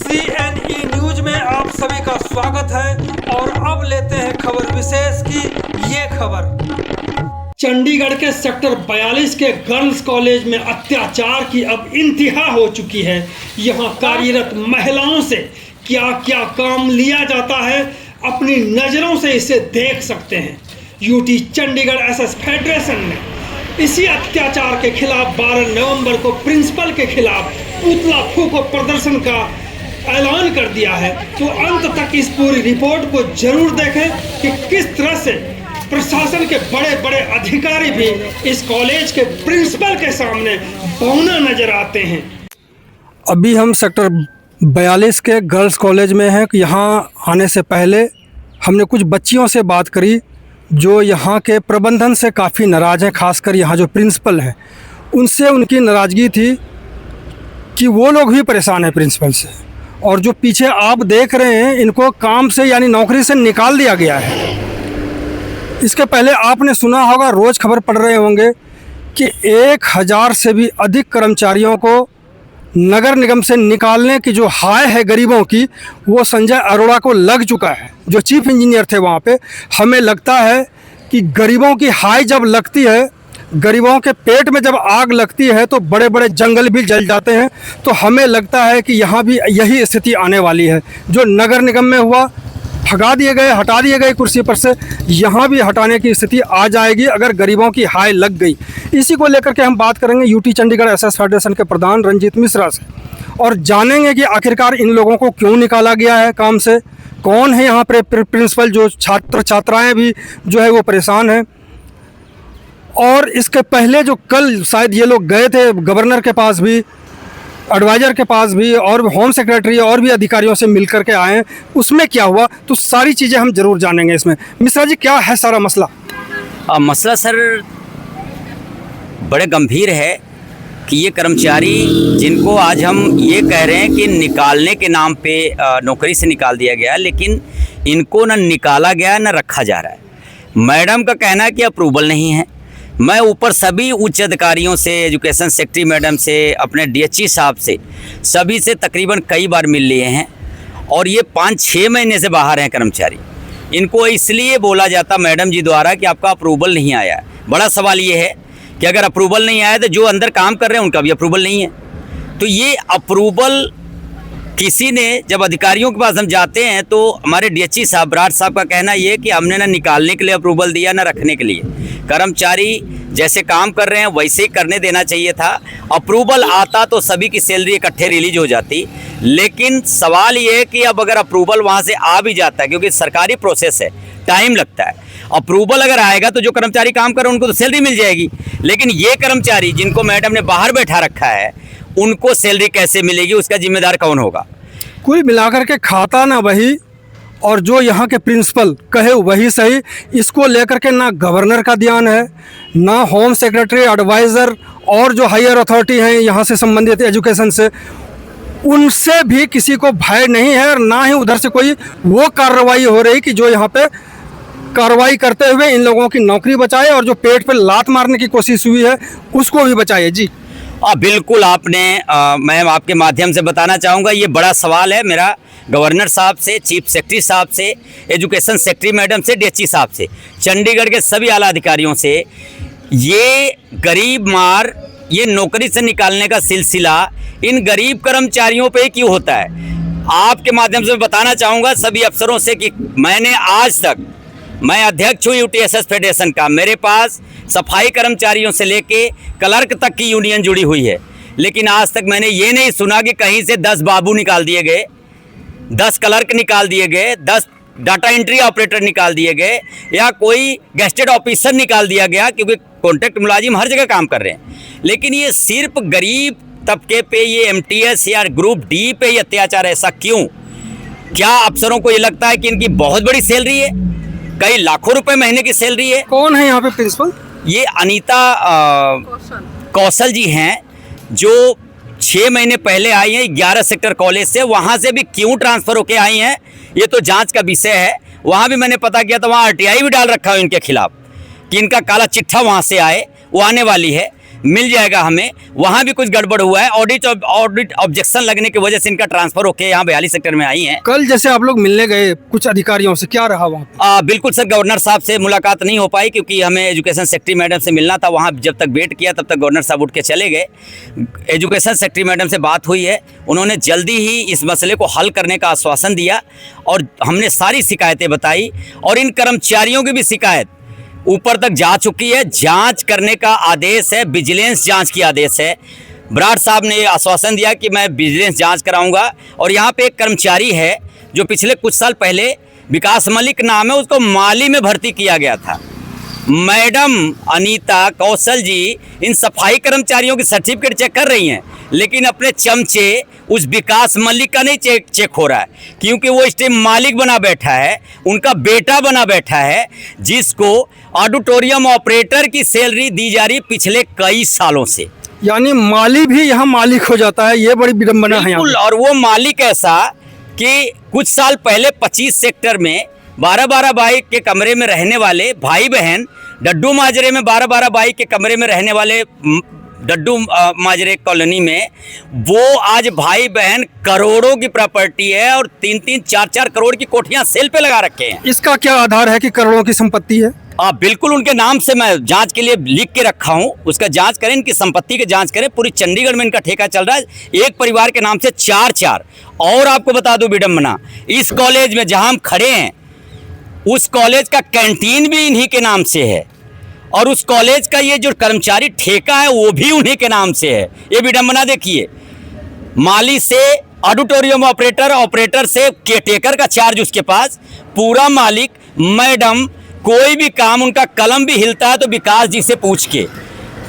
CNE news में आप सभी का स्वागत है और अब लेते हैं खबर विशेष की ये खबर। चंडीगढ़ के सेक्टर 42 के गर्ल्स कॉलेज में अत्याचार की अब इंतहा हो चुकी है। यहाँ कार्यरत महिलाओं से क्या क्या काम लिया जाता है, अपनी नज़रों से इसे देख सकते हैं। यूटी चंडीगढ़ एसएस फेडरेशन ने इसी अत्याचार के खिलाफ 12 नवंबर को प्रिंसिपल के खिलाफ पुतला फूंको प्रदर्शन का ऐलान कर दिया है। तो अंत तक इस पूरी रिपोर्ट को जरूर देखें कि किस तरह से प्रशासन के बड़े बड़े अधिकारी भी इस कॉलेज के प्रिंसिपल के सामने बौना नजर आते हैं। अभी हम सेक्टर 42 के गर्ल्स कॉलेज में हैं। यहाँ आने से पहले हमने कुछ बच्चियों से बात करी जो यहाँ के प्रबंधन से काफ़ी नाराज़ हैं, खासकर यहाँ जो प्रिंसिपल हैं उनसे उनकी नाराज़गी थी कि वो लोग भी परेशान हैं प्रिंसिपल से। और जो पीछे आप देख रहे हैं इनको काम से यानी नौकरी से निकाल दिया गया है। इसके पहले आपने सुना होगा, रोज़ खबर पढ़ रहे होंगे कि 1000 से भी अधिक कर्मचारियों को नगर निगम से निकालने की जो हाय है गरीबों की, वो संजय अरोड़ा को लग चुका है, जो चीफ इंजीनियर थे वहाँ पे। हमें लगता है कि गरीबों की हाय जब लगती है, गरीबों के पेट में जब आग लगती है तो बड़े बड़े जंगल भी जल जाते हैं। तो हमें लगता है कि यहाँ भी यही स्थिति आने वाली है। जो नगर निगम में हुआ, भगा दिए गए, हटा दिए गए कुर्सी पर से, यहाँ भी हटाने की स्थिति आ जाएगी अगर गरीबों की हाय लग गई। इसी को लेकर के हम बात करेंगे यूटी चंडीगढ़ एसएस फेडरेशन के प्रधान रंजीत मिश्रा से और जानेंगे कि आखिरकार इन लोगों को क्यों निकाला गया है काम से, कौन है यहाँ पर प्रिंसिपल, जो छात्र छात्राएँ भी जो है वो परेशान हैं। और इसके पहले जो कल शायद ये लोग गए थे गवर्नर के पास भी, एडवाइज़र के पास भी, और होम सेक्रेटरी और भी अधिकारियों से मिल कर के आए हैं, उसमें क्या हुआ, तो सारी चीज़ें हम ज़रूर जानेंगे इसमें। मिश्रा जी, क्या है सारा मसला? मसला सर बड़े गंभीर है कि ये कर्मचारी जिनको आज हम ये कह रहे हैं कि निकालने के नाम पे नौकरी से निकाल दिया गया, लेकिन इनको न निकाला गया न रखा जा रहा है। मैडम का कहना है कि अप्रूवल नहीं है। मैं ऊपर सभी उच्च अधिकारियों से, एजुकेशन सेक्रेटरी मैडम से, अपने डीएचई साहब से, सभी से तकरीबन कई बार मिल लिए हैं और ये 5-6 महीने से बाहर हैं कर्मचारी। इनको इसलिए बोला जाता मैडम जी द्वारा कि आपका अप्रूवल नहीं आया है। बड़ा सवाल ये है कि अगर अप्रूवल नहीं आया तो जो अंदर काम कर रहे हैं उनका भी अप्रूवल नहीं है। तो ये अप्रूवल किसी ने, जब अधिकारियों के पास हम जाते हैं तो हमारे डीएचई साहब, बराड़ साहब का कहना ये कि हमने ना निकालने के लिए अप्रूवल दिया ना रखने के लिए। कर्मचारी जैसे काम कर रहे हैं वैसे ही करने देना चाहिए था। अप्रूवल आता तो सभी की सैलरी इकट्ठे रिलीज हो जाती। लेकिन सवाल ये है कि अब अगर अप्रूवल वहाँ से आ भी जाता है, क्योंकि सरकारी प्रोसेस है, टाइम लगता है, अप्रूवल अगर आएगा तो जो कर्मचारी काम कर रहे हैं उनको तो सैलरी मिल जाएगी। लेकिन ये कर्मचारी जिनको मैडम ने बाहर बैठा रखा है उनको सैलरी कैसे मिलेगी, उसका जिम्मेदार कौन होगा? कुल मिलाकर के खाता ना वही और जो यहाँ के प्रिंसिपल कहे वही सही। इसको लेकर के ना गवर्नर का ध्यान है, ना होम सेक्रेटरी, एडवाइज़र और जो हायर अथॉरिटी हैं यहाँ से संबंधित एजुकेशन से, उनसे भी किसी को भय नहीं है। और ना ही उधर से कोई वो कार्रवाई हो रही कि जो यहाँ पे कार्रवाई करते हुए इन लोगों की नौकरी बचाए और जो पेट पे लात मारने की कोशिश हुई है उसको भी बचाए। जी बिल्कुल, आपने मैं आपके माध्यम से बताना चाहूँगा, ये बड़ा सवाल है मेरा गवर्नर साहब से, चीफ सेक्रेटरी साहब से, एजुकेशन सेक्रेटरी मैडम से, डीएचई साहब से, चंडीगढ़ के सभी आला अधिकारियों से। ये गरीब मार, ये नौकरी से निकालने का सिलसिला इन गरीब कर्मचारियों पे क्यों होता है? आपके माध्यम से बताना चाहूँगा सभी अफसरों से कि मैंने आज तक, मैं अध्यक्ष हूँ यूटी एसएस फेडरेशन का, मेरे पास सफाई कर्मचारियों से लेके क्लर्क तक की यूनियन जुड़ी हुई है, लेकिन आज तक मैंने ये नहीं सुना कि कहीं से 10 बाबू निकाल दिए गए, 10 क्लर्क निकाल दिए गए, 10 डाटा एंट्री ऑपरेटर निकाल दिए गए या कोई गेस्टेड ऑफिसर निकाल दिया गया, क्योंकि कॉन्ट्रैक्ट मुलाजिम हर जगह काम कर रहे हैं। लेकिन ये सिर्फ गरीब तबके पे ये एमटीएस या ग्रुप डी पे ये अत्याचार, ऐसा क्यों? क्या अफसरों को ये लगता है कि इनकी बहुत बड़ी सैलरी है, कई लाखों रुपए महीने की सैलरी है? कौन है यहाँ पे प्रिंसिपल? ये अनीता कौशल जी हैं, जो 6 महीने पहले आई हैं 11 सेक्टर कॉलेज से। वहाँ से भी क्यों ट्रांसफ़र होके आई हैं ये तो जांच का विषय है। वहाँ भी मैंने पता किया तो वहाँ आरटीआई भी डाल रखा है इनके खिलाफ कि इनका काला चिट्ठा वहाँ से आए, वो आने वाली है। मिल जाएगा हमें। वहाँ भी कुछ गड़बड़ हुआ है, ऑडिट ऑब्जेक्शन लगने की वजह से इनका ट्रांसफर होकर यहाँ 42 सेक्टर में आई हैं। कल जैसे आप लोग मिलने गए कुछ अधिकारियों से, क्या रहा वहाँ पे? बिल्कुल सर, गवर्नर साहब से मुलाकात नहीं हो पाई क्योंकि हमें एजुकेशन सेक्रेटरी मैडम से मिलना था। वहाँ जब तक वेट किया तब तक गवर्नर साहब उठ के चले गए। एजुकेशन सेक्रेटरी मैडम से बात हुई है, उन्होंने जल्दी ही इस मसले को हल करने का आश्वासन दिया और हमने सारी शिकायतें बताई और इन कर्मचारियों की भी शिकायत ऊपर तक जा चुकी है। जांच करने का आदेश है, विजिलेंस जांच की आदेश है। बराड़ साहब ने आश्वासन दिया कि मैं विजिलेंस जांच कराऊंगा। और यहाँ पे एक कर्मचारी है जो पिछले कुछ साल पहले, विकास मलिक नाम है, उसको माली में भर्ती किया गया था। मैडम अनीता कौशल जी इन सफाई कर्मचारियों की सर्टिफिकेट चेक कर रही हैं, लेकिन अपने चमचे उस विकास मलिक का नहीं चेक हो रहा है क्योंकि वो इस टाइम मालिक बना बैठा है, उनका बेटा बना बैठा है, जिसको ऑडिटोरियम ऑपरेटर की सैलरी दी जा रही पिछले कई सालों से। यानी माली भी यहाँ मालिक हो जाता है, ये बड़ी विडंबना है यहाँ पे। और वो मालिक ऐसा कि कुछ साल पहले 25 सेक्टर में 12-12 बाई के कमरे में रहने वाले भाई बहन, डड्डू माजरे में 12-12 बाई के कमरे में रहने वाले डड्डू माजरे कॉलोनी में, वो आज भाई बहन करोड़ों की प्रॉपर्टी है और 3-3, 4-4 करोड़ की कोठियां सेल पे लगा रखे हैं। इसका क्या आधार है कि करोड़ों की संपत्ति है? बिल्कुल उनके नाम से मैं जांच के लिए लिख के रखा हूं, उसका जांच करें, इनकी संपत्ति की जांच करें। पूरी चंडीगढ़ में इनका ठेका चल रहा है, एक परिवार के नाम से 4-4। और आपको बता दूं विडंबना, इस कॉलेज में जहां हम खड़े हैं उस कॉलेज का कैंटीन भी इन्हीं के नाम से है और उस कॉलेज का ये जो कर्मचारी ठेका है वो भी उन्हीं के नाम से है। ये विडंबना देखिए, माली से ऑडिटोरियम ऑपरेटर, ऑपरेटर से केयरटेकर का चार्ज उसके पास, पूरा मालिक। मैडम कोई भी काम उनका कलम भी हिलता है तो विकास जी से पूछ के।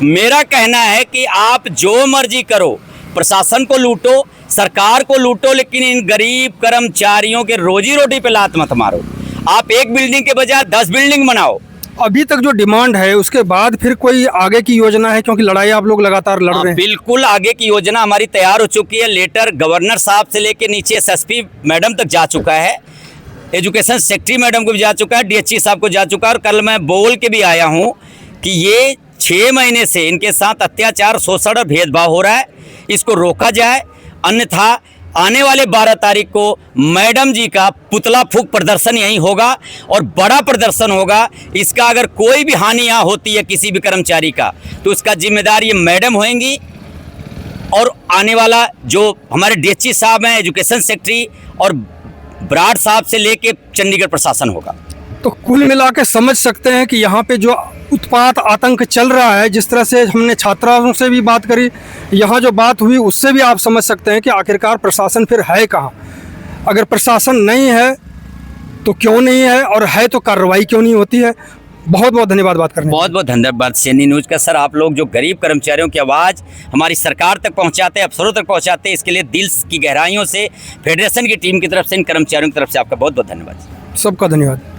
मेरा कहना है कि आप जो मर्जी करो, प्रशासन को लूटो, सरकार को लूटो, लेकिन इन गरीब कर्मचारियों के रोजी रोटी पे लात मत मारो। आप एक बिल्डिंग के बजाय 10 बिल्डिंग बनाओ। अभी तक जो डिमांड है उसके बाद फिर कोई आगे की योजना है, क्योंकि लड़ाई आप लोग लगातार लड़ रहे हैं? बिल्कुल, आगे की योजना हमारी तैयार हो चुकी है। लेटर गवर्नर साहब से लेके नीचे एसएसपी मैडम तक जा चुका है, एजुकेशन सेक्रेटरी मैडम को भी जा चुका है, डीएचई साहब को जा चुका है। और कल मैं बोल के भी आया हूँ कि ये 6 महीने से इनके साथ अत्याचार, शोषण और भेदभाव हो रहा है, इसको रोका जाए। अन्यथा आने वाले 12 तारीख को मैडम जी का पुतला फूंक प्रदर्शन यहीं होगा और बड़ा प्रदर्शन होगा। इसका अगर कोई भी हानि यहाँ होती है किसी भी कर्मचारी का तो उसका जिम्मेदार ये मैडम होंगी और आने वाला जो हमारे डीएचई साहब हैं, एजुकेशन सेक्रेटरी और बराड़ साहब से लेके चंडीगढ़ प्रशासन होगा। तो कुल मिला के समझ सकते हैं कि यहाँ पे जो उत्पात आतंक चल रहा है, जिस तरह से हमने छात्राओं से भी बात करी, यहाँ जो बात हुई उससे भी आप समझ सकते हैं कि आखिरकार प्रशासन फिर है कहाँ। अगर प्रशासन नहीं है तो क्यों नहीं है, और है तो कार्रवाई क्यों नहीं होती है। बहुत बहुत धन्यवाद बात करने। बहुत बहुत धन्यवाद सीएनई न्यूज़ का सर। आप लोग जो गरीब कर्मचारियों की आवाज़ हमारी सरकार तक पहुंचाते हैं, अफसरों तक पहुंचाते हैं, इसके लिए दिल की गहराइयों से फेडरेशन की टीम की तरफ से, इन कर्मचारियों की तरफ से आपका बहुत बहुत धन्यवाद। सबका धन्यवाद।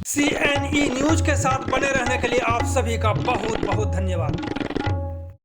CNE न्यूज के साथ बने रहने के लिए आप सभी का बहुत बहुत धन्यवाद।